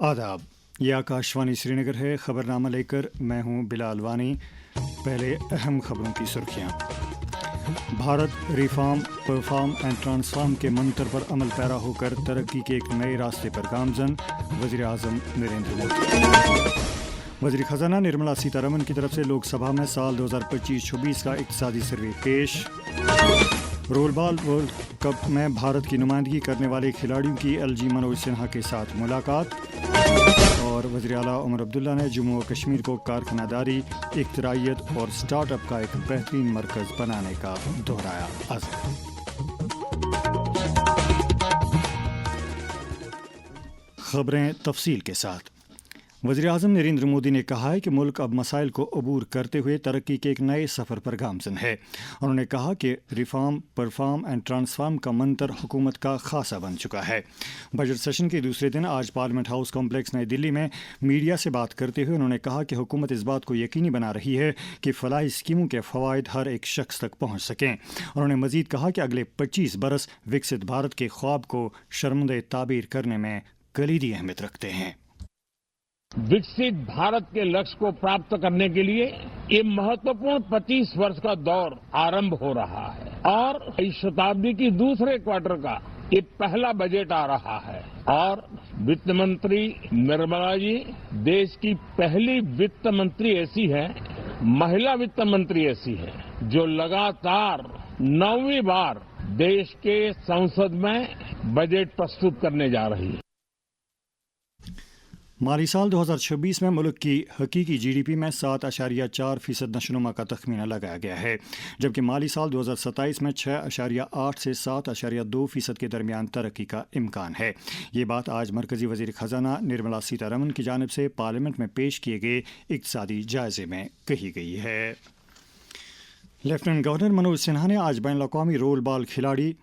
आदाब, ये आकाशवाणी श्रीनगर है। खबरनामा लेकर मैं हूं बिलाल वानी। पहले अहम खबरों की सुर्खियां। Bharat reform, perform and transform के मंत्र पर अमल पैरा होकर तरक्की के एक नए रास्ते पर गामजन, वज़ीर आज़म नरेंद्र मोदी। वज़ीर ख़ज़ाना निर्मला सीतारमण की तरफ से लोकसभा में साल 2025-26 का इक़्तिसादी सर्वे पेश। रोलबॉल वर्ल्ड कप में भारत की नुमाइंदगी करने वाले खिलाड़ियों की एलजी मनोज सिन्हा के साथ मुलाकात। और वज़ीर आला उमर अब्दुल्ला ने जम्मू और कश्मीर को कारखानादारी, इख्तिराइयत और स्टार्टअप का एक बेहतरीन मरकज़ बनाने का दोहराया अज़्म। खबरें तफसील के साथ। वज़ीर आज़म नरेंद्र मोदी ने कहा है कि मुल्क अब मसाइल को अबूर करते हुए तरक्की के एक नए सफ़र पर गामज़न है। उन्होंने कहा कि रिफॉर्म, परफॉर्म एंड ट्रांसफॉर्म का मंत्र हुकूमत का खासा बन चुका है। बजट सेशन के दूसरे दिन आज पार्लियामेंट हाउस कॉम्प्लेक्स नई दिल्ली में मीडिया से बात करते हुए उन्होंने कहा कि हुकूमत इस बात को यकीनी बना रही है कि फलाही स्कीमों के फ़वाइद हर एक शख्स तक पहुँच सकें। उन्होंने मज़ीद कहा कि अगले 25 बरस विकसित भारत के ख्वाब को शर्मंदे ताबीर करने में कलीदी अहमियत रखते हैं। विकसित भारत के लक्ष्य को प्राप्त करने के लिए ये महत्वपूर्ण 25 वर्ष का दौर आरंभ हो रहा है और इस शताब्दी की दूसरे क्वार्टर का ये पहला बजट आ रहा है और वित्त मंत्री निर्मला जी देश की पहली वित्त मंत्री ऐसी है, महिला वित्त मंत्री ऐसी है जो लगातार 9वीं बार देश के संसद में बजट प्रस्तुत करने जा रही है। माली साल 2026 में मुल्क की हकीकी जीडीपी में 7.4% नशोनुमा का तखमीना लगाया गया है, जबकि माली साल 2027 में 6.8 से 7.2% के दरमियान तरक्की का इम्कान है। ये बात आज मरकजी वज़ीर ख़ज़ाना निर्मला सीतारमण की जानिब से पार्लियामेंट में पेश किए गए इक़्तिसादी जायजे में कही गई है। लेफ्टिनेंट गवर्नर मनोज सिन्हा ने आज बैनुल अक़वामी रोल बॉल खिलाड़ी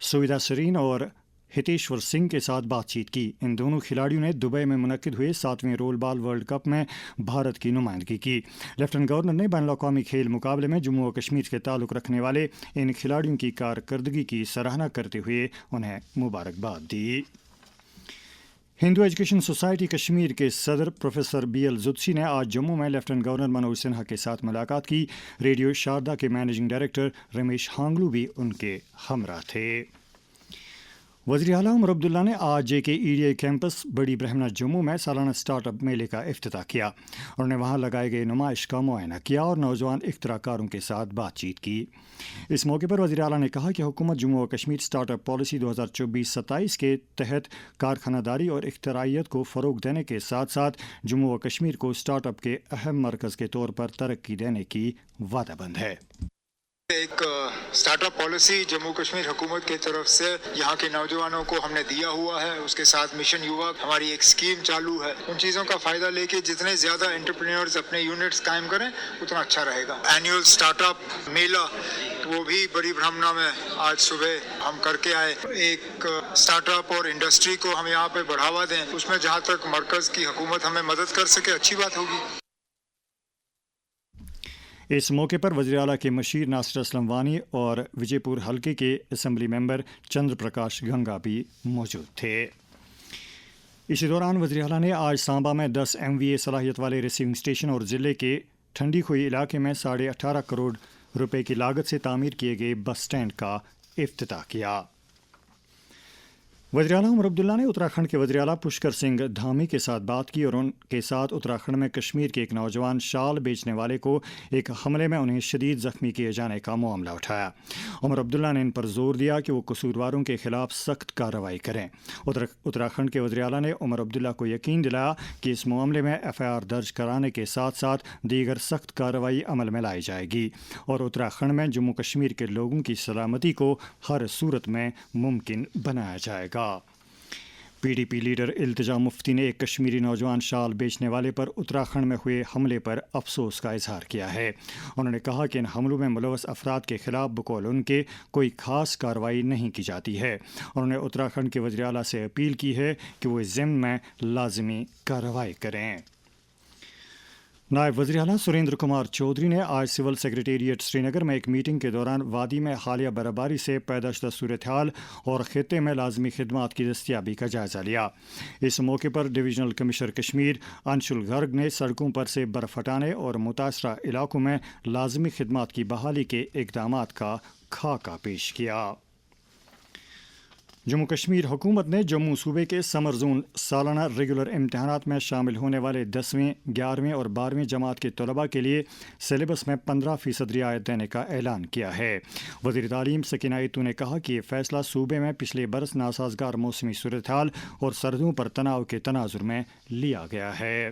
सुविधा सरीन और हितेश्वर सिंह के साथ बातचीत की। इन दोनों खिलाड़ियों ने दुबई में मुनक्किद हुए 7वें रोल बॉल वर्ल्ड कप में भारत की नुमाइंदगी की। लेफ्टिनेंट गवर्नर ने बैनुल अक़वामी खेल मुकाबले में जम्मू और कश्मीर के ताल्लुक़ रखने वाले इन खिलाड़ियों की कारकर्दगी की सराहना करते हुए उन्हें मुबारकबाद दी। हिंदू एजुकेशन सोसाइटी कश्मीर के सदर प्रोफेसर BL जुत्सी ने आज जम्मू में लेफ्टिनेंट गवर्नर मनोज सिन्हा के साथ मुलाकात की। रेडियो शारदा के मैनेजिंग डायरेक्टर रमेश हांगलू भी उनके हमरा थे। वज़ीर आला उमर अब्दुल्ला ने आज JKEDI कैंपस बड़ी ब्रह्मना जम्मू में सालाना स्टार्टअप मेले का इफ्तिताह किया। उन्होंने वहां लगाए गए नुमाइश का मुआयना किया और नौजवान इख्तिराकारों के साथ बातचीत की। इस मौके पर वज़ीर आला ने कहा कि हुकूमत जम्मू और कश्मीर स्टार्टअप पॉलिसी 2024-27 के तहत कारखानादारी और इख्तिराइयत को फ़रोग देने के साथ साथ जम्मू और कश्मीर को स्टार्टअप के अहम मरकज़ के तौर पर तरक्की देने की वादाबंद है। एक स्टार्टअप पॉलिसी जम्मू कश्मीर हुकूमत की तरफ से यहाँ के नौजवानों को हमने दिया हुआ है। उसके साथ मिशन युवा हमारी एक स्कीम चालू है। उन चीज़ों का फ़ायदा लेके जितने ज़्यादा एंटरप्रेन्योर्स अपने यूनिट्स कायम करें उतना अच्छा रहेगा। एनुअल स्टार्टअप मेला वो भी बड़ी ब्रह्मना में आज सुबह हम करके आए। एक स्टार्टअप और इंडस्ट्री को हम यहाँ पे बढ़ावा दें, उसमें जहाँ तक मरकज़ की हुकूमत हमें मदद कर सके अच्छी बात होगी। इस मौके पर वज़ीर आला के मशीर नासिर असलम वानी और विजयपुर हल्के के असम्बली मेंबर चंद्र प्रकाश गंगा भी मौजूद थे। इसी दौरान वज़ीर आला ने आज सांबा में 10 MVA सलाहियत वाले रिसीविंग स्टेशन और ज़िले के ठंडी खोई इलाके में 18.5 करोड़ रुपए की लागत से तामीर किए गए बस स्टैंड का इफ्तिताह किया। वज़ीर आला उमर अब्दुल्ला ने उत्तराखंड के वज़ीर आला पुष्कर सिंह धामी के साथ बात की और उनके साथ उत्तराखंड में कश्मीर के एक नौजवान शाल बेचने वाले को एक हमले में उन्हें शदीद ज़ख्मी किए जाने का मामला उठाया। उमर अब्दुल्ला ने इन पर जोर दिया कि वो कसूरवारों के खिलाफ सख्त कार्रवाई करें। उत्तराखंड के वज़ीर आला ने उमर अब्दुल्ला को यकीन दिलाया कि इस मामले में FIR दर्ज कराने के साथ साथ दीगर सख्त कार्रवाई अमल में लाई जाएगी और उत्तराखंड में जम्मू कश्मीर के लोगों की सलामती को हर सूरत में मुमकिन बनाया जाएगा। PDP लीडर इल्तिजा मुफ्ती ने एक कश्मीरी नौजवान शाल बेचने वाले पर उत्तराखंड में हुए हमले पर अफसोस का इजहार किया है। उन्होंने कहा कि इन हमलों में मुलव्वस अफराद के खिलाफ बकौल उनके कोई खास कार्रवाई नहीं की जाती है। उन्होंने उत्तराखंड के वज़ीर आला से अपील की है कि वो इस ज़िम्मे में लाज़मी कार्रवाई करें। नायब वज़ीर आला सुरेंद्र कुमार चौधरी ने आज सिविल सेक्रेटेरिएट श्रीनगर में एक मीटिंग के दौरान वादी में हालिया बर्फबारी से पैदा शुदा सूरत हाल और खित्ते में लाजमी खिदमात की दस्तियाबी का जायज़ा लिया। इस मौके पर डिवीजनल कमिश्नर कश्मीर अंशुल गर्ग ने सड़कों पर से बर्फ हटाने और मुतासरा इलाकों में लाजमी खिदमात की बहाली के इक़दामात का खाका पेश किया। जम्मू कश्मीर हुकूमत ने जम्मू सूबे के समर जोन सालाना रेगुलर इम्तहानात में शामिल होने वाले 10वीं, 11वीं और 12वीं जमात के तलबा के लिए सिलेबस में 15% रियायत देने का ऐलान किया है। वज़ीर तालीम सकीना इतू ने कहा कि ये फैसला सूबे में पिछले बरस नासाजगार मौसमी सूरत हाल और सर्दियों पर तनाव के तनाजुर में लिया गया है।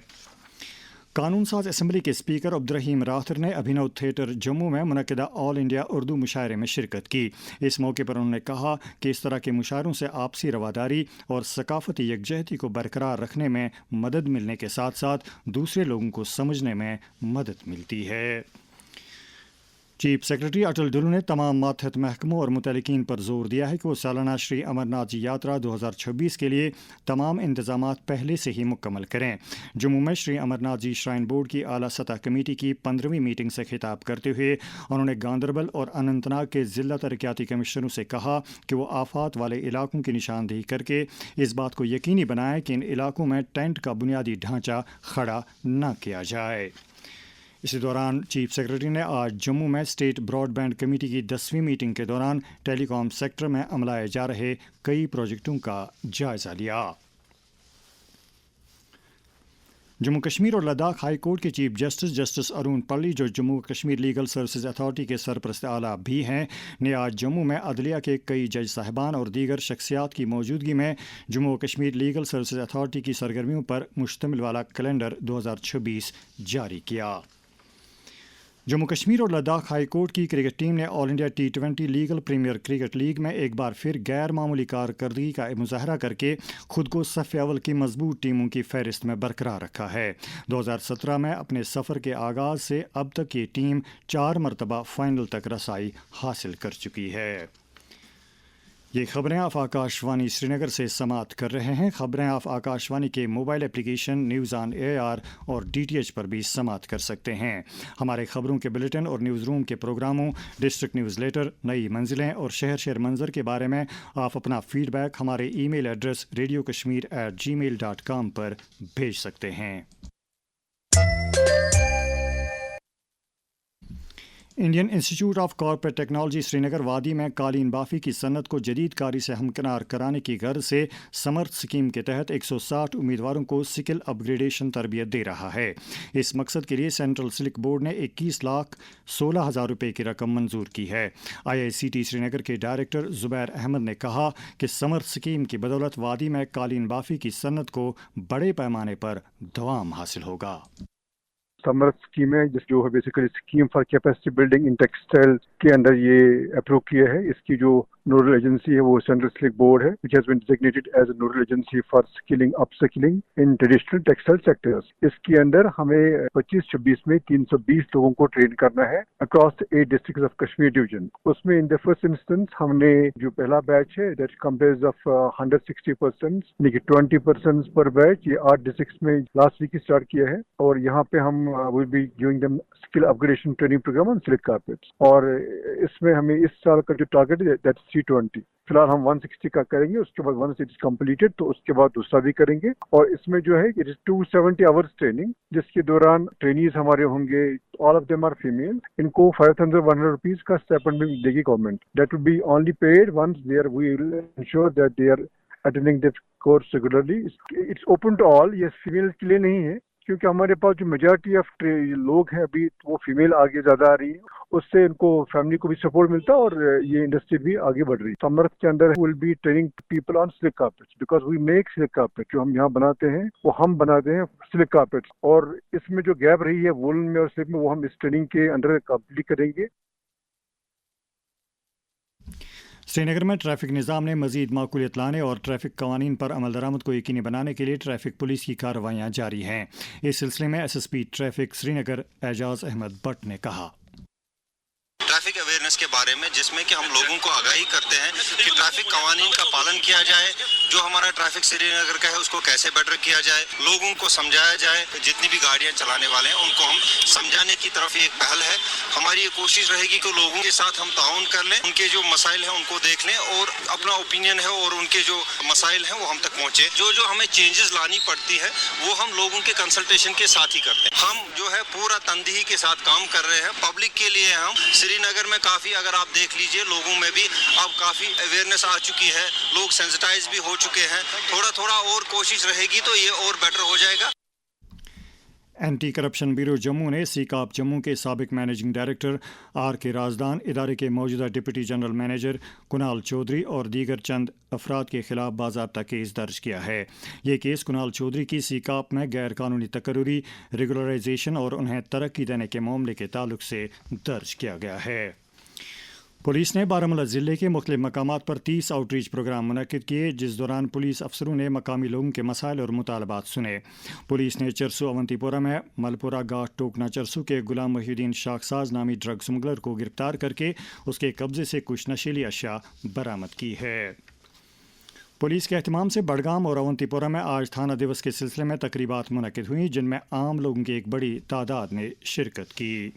कानून साज असम्बली के स्पीकर अब्दुर्रहीम राथर ने अभिनव थिएटर जम्मू में मुनक्किदा ऑल इंडिया उर्दू मुशायरे में शिरकत की। इस मौके पर उन्होंने कहा कि इस तरह के मुशायरों से आपसी रवादारी और सकाफती यकजहती को बरकरार रखने में मदद मिलने के साथ साथ दूसरे लोगों को समझने में मदद मिलती है। चीफ सेक्रेटरी अटल डुल्लू ने तमाम मातहत महकमों और मुतल्लिकीन पर जोर दिया है कि वो सालाना श्री अमरनाथ जी यात्रा 2026 के लिए तमाम इंतजामात पहले से ही मुकम्मल करें। जम्मू में श्री अमरनाथ जी श्राइन बोर्ड की आला सतह कमेटी की 15वीं मीटिंग से खिताब करते हुए उन्होंने गांदरबल और अनंतनाग के ज़िला तरक्याती कमिश्नरों से कहा कि वो आफात वाले इलाकों की निशानदेही करके इस बात को यकीनी बनाएं कि इन इलाकों में टेंट का बुनियादी ढांचा खड़ा न किया जाए। इसी दौरान चीफ सेक्रेटरी ने आज जम्मू में स्टेट ब्रॉडबैंड कमेटी की 10वीं मीटिंग के दौरान टेलीकॉम सेक्टर में अमलाए जा रहे कई प्रोजेक्टों का जायजा लिया। जम्मू कश्मीर और लद्दाख हाई कोर्ट के चीफ जस्टिस अरुण पल्ली, जो Jammu Kashmir legal services authority के सरपरस्त आला भी हैं, ने आज जम्मू में अदलिया के कई जज साहिबान और दीगर शख्सियात की मौजूदगी में Jammu Kashmir legal services authority की सरगर्मियों पर मुश्तमिल वाला कैलेंडर 2026 जारी किया। जम्मू कश्मीर और लद्दाख हाई कोर्ट की क्रिकेट टीम ने all India T20 legal premier cricket league में एक बार फिर गैर मामूली कारकर्दगी का मुजाहरा करके खुद को सफ़ अव्वल की मजबूत टीमों की फहरिस्त में बरकरार रखा है। 2017 में अपने सफ़र के आगाज़ से अब तक ये टीम 4 मरतबा फाइनल तक रसाई हासिल कर चुकी है। ये खबरें आप आकाशवाणी श्रीनगर से समाअत कर रहे हैं। खबरें आप आकाशवाणी के mobile application news on AIR और DTH पर भी समाअत कर सकते हैं। हमारे खबरों के बुलेटिन और न्यूज़ रूम के प्रोग्रामों, डिस्ट्रिक्ट न्यूज़ लेटर, नई मंजिलें और शहर शहर मंजर के बारे में आप अपना फीडबैक हमारे ईमेल एड्रेस radiokashmir@gmail.com पर भेज सकते हैं। Indian institute of corporate technology Srinagar वादी में कालीन बाफी की सन्नत को जदीद कारी से हमकिनार कराने की गर्ज से समर्थ स्कीम के तहत 160 उम्मीदवारों को स्किल अपग्रेडेशन तरबियत दे रहा है। इस मकसद के लिए सेंट्रल सिल्क बोर्ड ने 21,16,000 रुपये की रकम मंजूर की है। IICT श्रीनगर के डायरेक्टर जुबैर अहमद ने कहा कि समर्थ स्कीम की बदौलत वादी में कालीन बाफी की सन्नत को बड़े पैमाने पर दवाम हासिल होगा। समर्थ स्कीम है जो है basically scheme for capacity building in textile के अंदर ये अप्रूव किया है। इसकी जो नोडल एजेंसी है वो सेंट्रल सिल्क बोर्ड है, which has been designated as a nodal agency for skilling upskilling in traditional textile sectors। इसके अंदर हमें 25-26 में 320 लोगों को ट्रेन करना है across 8 districts of Kashmir division। उसमें in the first instance हमने जो पहला बैच है that comprised of 160 persons, यानी कि 20% पर बैच, ये 8 districts में लास्ट वीक स्टार्ट किया है और यहाँ पे हम will be giving them skill upgradation training program on silk carpets। और इसमें हमें इस साल का जो टारगेट है that's C20। फिलहाल हम 160 का करेंगे, उसके बाद 160 कंप्लीटेड तो उसके बाद दूसरा भी करेंगे। और इसमें जो है इट इज 270 आवर्स ट्रेनिंग, जिसके दौरान ट्रेनीज हमारे होंगे, all of them are female. इनको 5,100 रुपीज का स्टाइपेंड भी देगी government. That will be only paid once they are, we will ensure that they are attending this course regularly. It's open to all, ये फीमेल के लिए नहीं है क्योंकि हमारे पास जो मेजॉरिटी ऑफ लोग हैं अभी वो फीमेल आगे ज्यादा आ रही है, उससे इनको फैमिली को भी सपोर्ट मिलता है और ये इंडस्ट्री भी आगे बढ़ रही है। समर्थ के अंदर will be training people on silk carpets because we make silk carpet. जो हम यहाँ बनाते हैं वो हम बनाते हैं सिल्क कार्पेट्स, और इसमें जो गैप रही है वूलन में और सिल्क में वो हम इस ट्रेनिंग के अंडर कंप्लीट करेंगे। श्रीनगर में ट्रैफिक निज़ाम ने मज़ीद माकूलियत लाने और ट्रैफिक कवानीन पर अमल दरामद को यकीनी बनाने के लिए ट्रैफिक पुलिस की कार्रवाइयाँ जारी हैं। इस सिलसिले में SSP ट्रैफिक श्रीनगर एजाज अहमद भट्ट ने कहा, ट्रैफिक अवेयरनेस के کے بارے میں جس میں کہ ہم لوگوں کو آگاہی کرتے ہیں کہ ٹریفک قوانین کا پالن کیا جائے، جو ہمارا ٹریفک سری نگر کا ہے اس کو کیسے بیٹر کیا جائے، لوگوں کو سمجھایا جائے، جتنی بھی گاڑیاں چلانے والے ہیں ان کو ہم سمجھانے کی طرف ایک پہل ہے۔ ہماری یہ کوشش رہے گی کہ لوگوں کے ساتھ ہم تعاون کر لیں، ان کے جو مسائل ہیں ان کو دیکھ لیں اور اپنا اوپینین ہے اور ان کے جو مسائل ہیں وہ ہم تک پہنچے۔ جو ہمیں چینجز لانی پڑتی ہے وہ ہم لوگوں کے کنسلٹیشن کے ساتھ ہی کرتے ہیں۔ ہم جو ہے پورا تندہی کے ساتھ کام کر رہے ہیں پبلک کے لیے۔ ہم سری نگر میں کافی، اگر آپ دیکھ لیجئے، لوگوں میں بھی اب کافی اویئرنیس آ چکی ہے، لوگ سینسٹائز بھی ہو چکے ہیں۔ تھوڑا اور کوشش رہے گی تو یہ اور بیٹر ہو جائے گا۔ اینٹی کرپشن بیورو جموں نے سی کاپ جموں کے سابق مینیجنگ ڈائریکٹر آر کے رازدان، ادارے کے موجودہ deputy general manager Kunal Chaudhary اور دیگر چند افراد کے خلاف باضابطہ کیس درج کیا ہے۔ یہ کیس کنال چودھری کی سی کاپ میں غیر قانونی تقرری، ریگولرائزیشن اور انہیں ترقی دینے کے معاملے کے تعلق سے درج کیا گیا ہے۔ پولیس نے بارہمولہ ضلع کے مختلف مقامات پر 30 آؤٹ ریچ پروگرام منعقد کیے، جس دوران پولیس افسروں نے مقامی لوگوں کے مسائل اور مطالبات سنے۔ پولیس نے چرسو اونتی پورہ میں ملپورہ گھاٹ ٹوکنا چرسو کے غلام محی الدین شاخساز نامی ڈرگ سمگلر کو گرفتار کر کے اس کے قبضے سے کچھ نشیلی اشیاء برآمد کی ہے۔ پولیس کے اہتمام سے بڑگام اور اونتی پورہ میں آج تھانہ دیوس کے سلسلے میں تقریبات منعقد ہوئیں، جن میں عام لوگوں کی ایک بڑی تعداد نے شرکت کی۔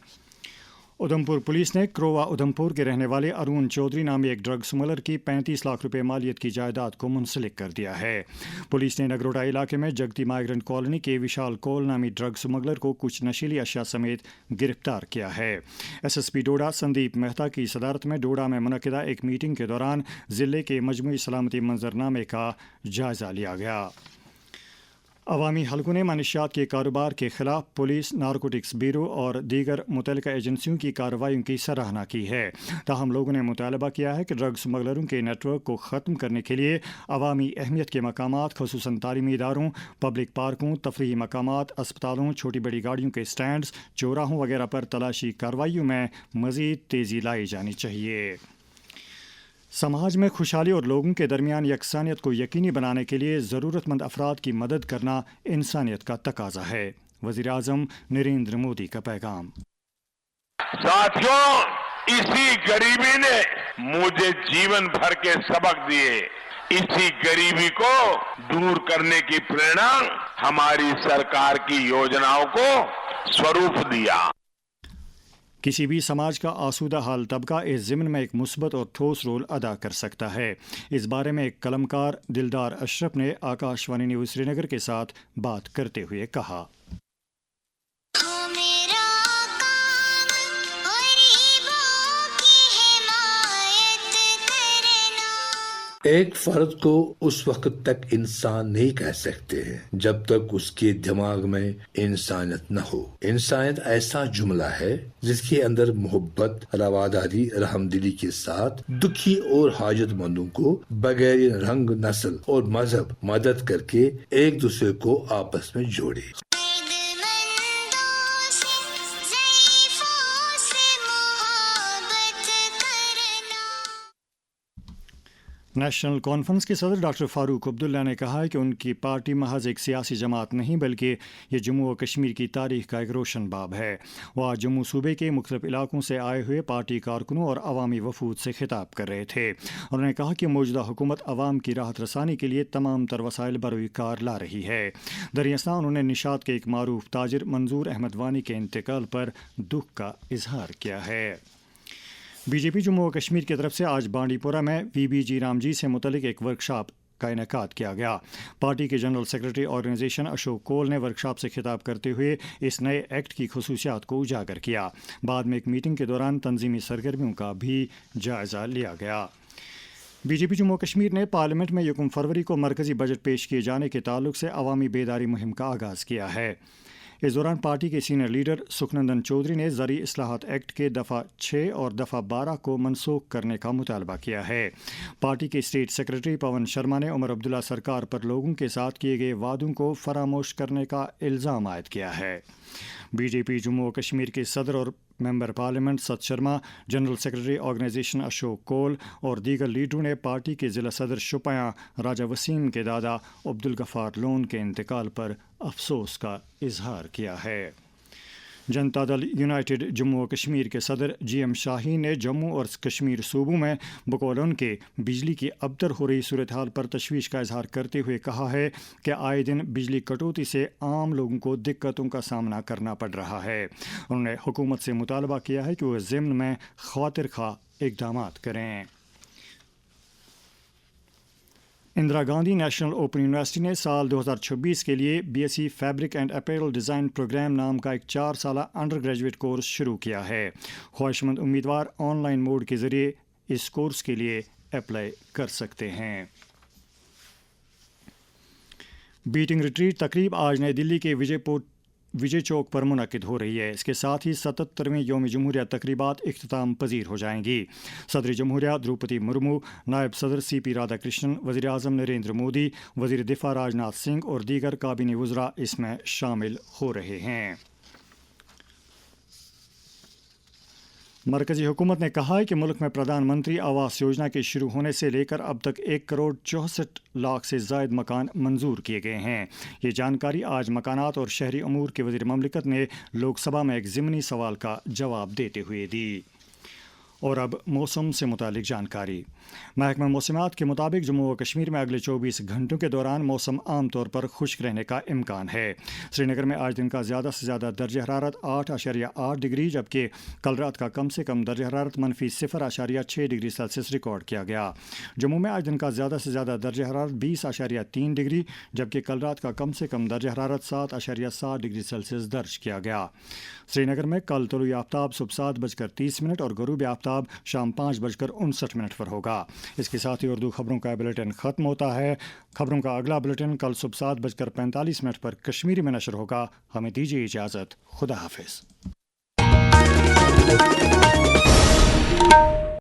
ادھمپور پولیس نے کرووا ادھمپور کے رہنے والے ارون چودھری نامی ایک ڈرگ سمگلر کی 35 لاکھ روپے مالیت کی جائیداد کو منسلک کر دیا ہے۔ پولیس نے نگروٹا علاقے میں جگتی مائیگرنٹ کالونی کے وشال کول نامی ڈرگ سمگلر کو کچھ نشیلی اشیاء سمیت گرفتار کیا ہے۔ S S P doda Sandeep Mehta کی صدارت میں ڈوڈا میں منعقدہ ایک میٹنگ کے دوران ضلع کے مجموعی سلامتی منظرنامے کا جائزہ لیا گیا۔ عوامی حلقوں نے منشیات کے کاروبار کے خلاف پولیس، نارکوٹکس بیورو اور دیگر متعلقہ ایجنسیوں کی کارروائیوں کی سراہنا کی ہے۔ تاہم لوگوں نے مطالبہ کیا ہے کہ ڈرگ سمگلروں کے نیٹ ورک کو ختم کرنے کے لیے عوامی اہمیت کے مقامات، خصوصاً تعلیمی اداروں، پبلک پارکوں، تفریحی مقامات، اسپتالوں، چھوٹی بڑی گاڑیوں کے سٹینڈز، چوراہوں وغیرہ پر تلاشی کارروائیوں میں مزید تیزی لائی جانی چاہیے۔ سماج میں خوشحالی اور لوگوں کے درمیان یکسانیت کو یقینی بنانے کے لیے ضرورت مند افراد کی مدد کرنا انسانیت کا تقاضا ہے۔ وزیر اعظم نریندر مودی کا پیغام۔ ساتھیوں، اسی غریبی نے مجھے جیون بھر کے سبق دیے۔ اسی غریبی کو دور کرنے کی پریرنا ہماری سرکار کی یوجناؤں کو سوروپ دیا۔ کسی بھی سماج کا آسودہ حال طبقہ اس ضمن میں ایک مثبت اور ٹھوس رول ادا کر سکتا ہے۔ اس بارے میں ایک قلمکار دلدار اشرف نے آکاش وانی نیوز سری نگر کے ساتھ بات کرتے ہوئے کہا۔ ایک فرد کو اس وقت تک انسان نہیں کہہ سکتے ہیں جب تک اس کے دماغ میں انسانیت نہ ہو۔ انسانیت ایسا جملہ ہے جس کے اندر محبت، رواداری، رحمدلی کے ساتھ دکھی اور حاجت مندوں کو بغیر رنگ، نسل اور مذہب مدد کر کے ایک دوسرے کو آپس میں جوڑے۔ نیشنل کانفرنس کے صدر ڈاکٹر فاروق عبداللہ نے کہا ہے کہ ان کی پارٹی محض ایک سیاسی جماعت نہیں بلکہ یہ جموں و کشمیر کی تاریخ کا ایک روشن باب ہے۔ وہ آج جموں صوبے کے مختلف علاقوں سے آئے ہوئے پارٹی کارکنوں اور عوامی وفود سے خطاب کر رہے تھے۔ انہوں نے کہا کہ موجودہ حکومت عوام کی راحت رسانی کے لیے تمام تر وسائل بروئے کار لا رہی ہے۔ دریں اثنا انہوں نے نشاط کے ایک معروف تاجر منظور احمد وانی کے انتقال پر دکھ کا اظہار کیا ہے۔ بی جے پی جموں و کشمیر کی طرف سے آج بانڈی پورہ میں وی بی جی رام جی سے متعلق ایک ورکشاپ کا انعقاد کیا گیا۔ پارٹی کے جنرل سیکرٹری آرگنائزیشن اشوک کول نے ورکشاپ سے خطاب کرتے ہوئے اس نئے ایکٹ کی خصوصیات کو اجاگر کیا۔ بعد میں ایک میٹنگ کے دوران تنظیمی سرگرمیوں کا بھی جائزہ لیا گیا۔ بی جے پی جموں و کشمیر نے پارلیمنٹ میں 1 فروری کو مرکزی بجٹ پیش کیے جانے کے تعلق سے عوامی بیداری مہم کا آغاز کیا ہے۔ اس دوران پارٹی کے سینئر لیڈر سکھنندن چودھری نے زرعی اصلاحات ایکٹ کے دفعہ 6 اور دفعہ 12 کو منسوخ کرنے کا مطالبہ کیا ہے۔ پارٹی کے اسٹیٹ سیکرٹری پون شرما نے عمر عبداللہ سرکار پر لوگوں کے ساتھ کیے گئے وعدوں کو فراموش کرنے کا الزام عائد کیا ہے۔ بی جے پی جموں و کشمیر کے صدر اور member parliament Sat Sharma, general secretary organisation Ashok Kaul اور دیگر لیڈروں نے پارٹی کے ضلع صدر شوپیاں راجہ وسیم کے دادا عبدالغفار لون کے انتقال پر افسوس کا اظہار کیا ہے۔ जनता दल यूनाइटेड जम्मू और कश्मीर के सदर GM शाहीन ने जम्मू और कश्मीर सूबों में बकौल उनके बिजली की अबतर हो रही सूरत हाल पर तशवीश का इजहार करते हुए कहा है कि आए दिन बिजली कटौती से आम लोगों को दिक्कतों का सामना करना पड़ रहा है। उन्होंने हुकूमत से मुतालबा किया है कि वह ज़िम्न में ख़ातिर खा इक़दाम करें। Indira Gandhi National Open University ने साल 2026 के लिए BSc fabric and apparel design program नाम का एक 4 साला अंडर ग्रेजुएट कोर्स शुरू किया है। ख्वाहिशमंद उम्मीदवार ऑनलाइन मोड के ज़रिए इस कोर्स के लिए अप्लाई कर सकते हैं। बीटिंग रिट्रीट तकरीब आज नई दिल्ली के विजय चौक पर मुनक़िद हो रही है। इसके साथ ही 77वें यौम जमहूरिया तकरीबात इख्तिताम पजीर हो जाएंगी। सदर जमहूरिया द्रौपदी मुर्मू, नायब सदर CP राधाकृष्णन, वज़ीर आज़म नरेंद्र मोदी, वज़ीर दिफा राजनाथ सिंह और दीगर काबीनी वज़रा इसमें शामिल हो रहे हैं। मरकज़ी हुकूमत ने कहा है कि मुल्क में प्रधानमंत्री आवास योजना के शुरू होने से लेकर अब तक 1,64,00,000 से ज़ायद मकान मंजूर किए गए हैं। ये जानकारी आज मकानात और शहरी अमूर के वज़ीर ममलिकत ने लोकसभा में एक ज़िमनी सवाल का जवाब देते हुए दी। और अब मौसम से मुतालिक जानकारी। महकमा मौसमात के मुताबिक जम्मू व कश्मीर में अगले 24 घंटों के दौरान मौसम आम तौर पर खुश्क रहने का इम्कान है। श्रीनगर में आज दिन का ज़्यादा से ज़्यादा दर्जा हरारत 8.8 डिग्री, जबकि कल रात का कम से कम दर्जा हरारत -0.6 डिग्री सेल्सियस रिकॉर्ड किया गया। जम्मू में आज दिन का ज़्यादा से ज़्यादा दर्जा हरारत 20.3 डिग्री, जबकि कल रात का कम से कम दर्जा हरारत 7.7 डिग्री सेल्सियस दर्ज किया गया। श्रीनगर में कल तुलुई आफ्ताब सुबह 7:30 और गरूब आफ्ताब शाम 5:59 पर होगा। इसके साथ ही उर्दू खबरों का बुलेटिन ख़त्म होता है। खबरों का अगला बुलेटिन कल सुबह 7:45 पर कश्मीरी में नशर होगा। हमें दीजिए इजाज़त। खुदा हाफिज़।